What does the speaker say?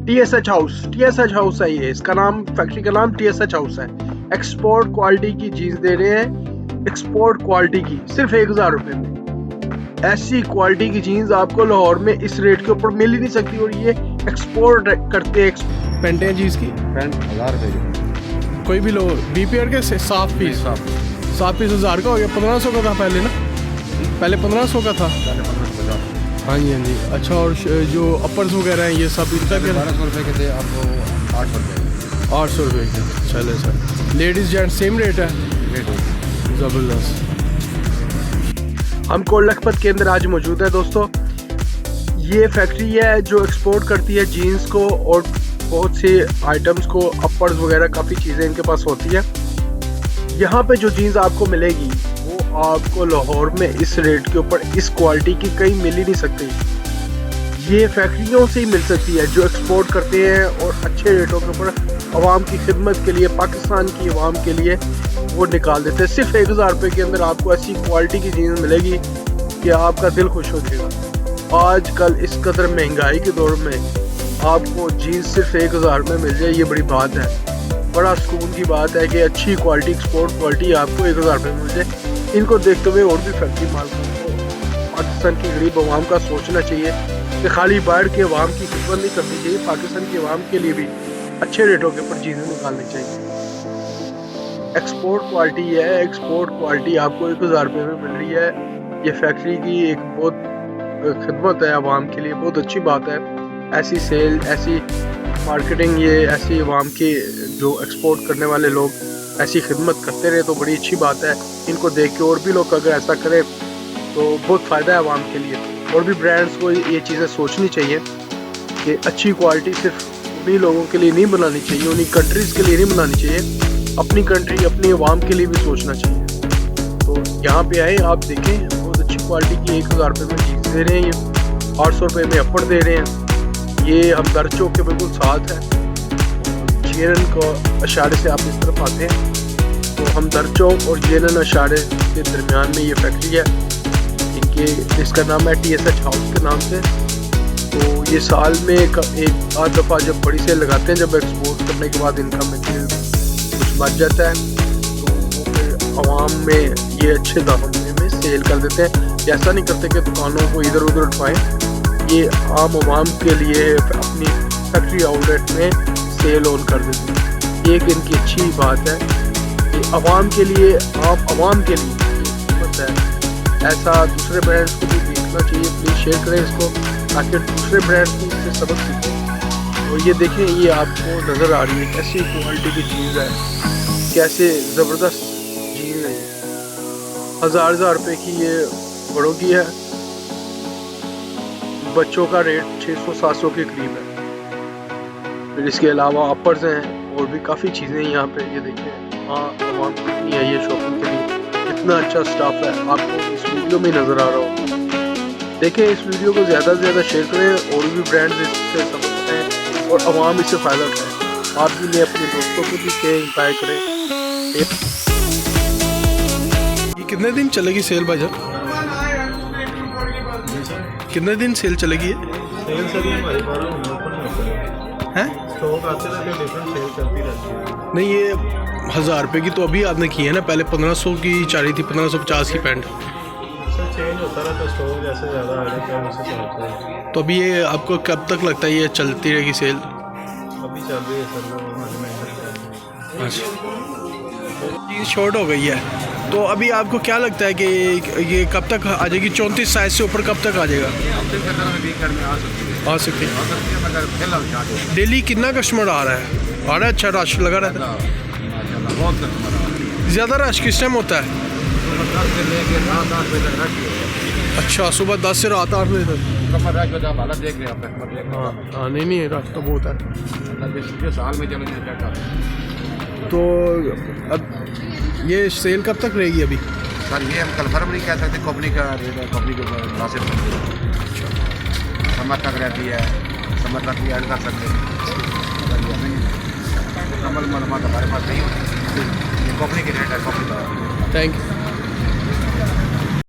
TSH house है ये, इसका नाम, फैक्ट्री का नाम TSH हाउस है। एक्सपोर्ट क्वालिटी की जीन्स दे रहे हैं, एक्सपोर्ट क्वालिटी की, सिर्फ 1000 रुपए में। ऐसी क्वालिटी की जीन्स आपको लाहौर में इस रेट के ऊपर मिल ही नहीं सकती, और ये एक्सपोर्ट करते हैं। पेंट है जीन्स की, पेंट 1000 रुपए की, कोई भी लो, BPR के साफ पीस 1000 का हो गया। 1500 का था पहले ना, पहले 1500 का था। हाँ जी हाँ जी। अच्छा, और जो अपर्स वगैरह हैं ये सब इनका क्या? 1200 रुपये के थे, आपको 800 रुपये। 800 रुपये के। चले sir, ladies gents same rate है। ज़बरदस्त। हम कोल लखपत के अंदर आज मौजूद है दोस्तों। ये फैक्ट्री है जो एक्सपोर्ट करती है जीन्स को और बहुत से आइटम्स को, अपर्स वगैरह काफ़ी चीज़ें इनके पास होती है। यहाँ पे जो जीन्स आपको मिलेगी वो आपको लाहौर में इस रेट के ऊपर, इस क्वालिटी की कहीं मिल ही नहीं सकती। ये फैक्ट्रियों से ही मिल सकती है जो एक्सपोर्ट करते हैं और अच्छे रेटों के ऊपर आवाम की खिदमत के लिए, पाकिस्तान की आवाम के लिए वो निकाल देते हैं। सिर्फ 1000 रुपये के अंदर आपको ऐसी क्वालिटी की जीन्स मिलेगी कि आपका दिल खुश हो जाएगा। आजकल इस कदर महंगाई के दौर में आपको जीन्स सिर्फ 1000 में मिल जाए, ये बड़ी बात है। बड़ा सुकून की बात है कि अच्छी क्वालिटी, एक्सपोर्ट क्वालिटी आपको 1000 रुपये में मिल जाए। इनको देखते हुए और भी फैक्ट्री मालिकों को पाकिस्तान की गरीब आवाम का सोचना चाहिए कि खाली बाहर के आवाम की खिदमत नहीं करनी चाहिए, पाकिस्तान की आवाम के लिए भी अच्छे रेटों के ऊपर चीज़ें निकालनी चाहिए। एक्सपोर्ट क्वालिटी है, एक्सपोर्ट क्वालिटी आपको 1000 रुपये में मिल रही है। ये फैक्ट्री की एक बहुत खिदमत है आवाम के लिए, बहुत अच्छी बात है। ऐसी सेल, ऐसी मार्केटिंग, ये ऐसी आवाम की जो एक्सपोर्ट करने वाले लोग ऐसी खिदमत करते रहे तो बड़ी अच्छी बात है। इनको देख के और भी लोग अगर ऐसा करें तो बहुत फ़ायदा है आवाम के लिए। और भी ब्रांड्स को ये चीज़ें सोचनी चाहिए कि अच्छी क्वालिटी सिर्फ उन्हीं लोगों के लिए नहीं बनानी चाहिए, उन्हीं कंट्रीज़ के लिए नहीं बनानी चाहिए, अपनी कंट्री, अपनी आवाम के लिए भी सोचना चाहिए। तो यहाँ पे आए, आप देखें, बहुत अच्छी क्वालिटी की 1000 रुपये में जीन्स दे रहे हैं। ये 800 रुपये में अपर दे रहे हैं। ये हमदर्द चौक के बिल्कुल साथ है। जेएनएन को अशारे से आप इस तरफ आते हैं तो हमदर्द चौक और जेएनएन अशारे के दरमियान में ये फैक्ट्री है। इनके, इसका नाम है TSH हाउस के नाम से। तो ये साल में एक आध दफ़ा जब बड़ी सेल लगाते हैं, जब एक्सपोर्ट करने के बाद इनका मटेरियल कुछ बच जाता है तो वो फिर आवाम में ये अच्छे दामों में सेल कर देते हैं। ऐसा नहीं करते कि दुकानों को इधर उधर उठवाएँ, ये आम आवाम के लिए अपनी फैक्ट्री आउटलेट में सेल ऑन कर देते हैं। एक इनकी अच्छी बात है कि आवाम के लिए, आवाम के लिए कीमत है। ऐसा दूसरे ब्रांड्स को भी देखना चाहिए। प्लीज़ शेयर करें इसको ताकि दूसरे ब्रांड्स भी इससे सबक सीखें। और ये देखें, ये आपको नज़र आ रही है कैसी क्वालिटी की चीज़ है, कैसे ज़बरदस्त चीज़ है। 1000 रुपये की ये बड़ों की है, बच्चों का रेट 600-700 के करीब है। फिर इसके अलावा अपर्स हैं और भी काफ़ी चीज़ें हैं यहाँ पे। ये देखिए, हाँ, आवाम कितनी है ये शॉपिंग के लिए, इतना अच्छा स्टाफ है, आपको इस वीडियो में नज़र आ रहा हो। देखें, इस वीडियो को ज़्यादा से ज़्यादा शेयर करें और भी ब्रांड्स इससे सबक हैं और आवाम इससे फ़ायदा उठाएं। आप भी अपने दोस्तों को भी कहें, बाय करें। ये कितने दिन चलेगी सेल भाईजान? कितने दिन सेल चलेगी हैं? नहीं, ये 1000 रुपये की तो अभी आपने की है ना, पहले 1500 की चाह रही थी, 1550 की पैंट। चेंज होता रहता है, स्टॉक जैसे ज़्यादा आ रहा है वैसे चलता है। तो अभी ये आपको कब तक लगता है ये चलती रहेगी सेल? अभी चल रही है सर, वो अच्छा, जीन्स शॉर्ट हो गई है तो अभी आपको क्या लगता है कि ये कब तक आ जाएगी? 34 साइज से ऊपर कब तक आ जाएगा? आ सकती है। डेली कितना कस्टमर आ रहा है? अच्छा रश लगा रहता है? ज़्यादा रश किस टाइम होता है? अच्छा, सुबह 10 से रात 8 बजे तक। हाँ, नहीं रश तो बहुत है। साल में चले तो अब ये सेल कब तक रहेगी अभी? सर ये हम कन्फर्म नहीं कह सकते, कंपनी का रेट है, कंपनी के प्रोसेस समझ तक रहती है, समझ तक भी ऐड कर सकते हैं। मुकम्मल मालूमात हमारे पास नहीं होती, कंपनी की रेट है, कंपनी का। Thank you.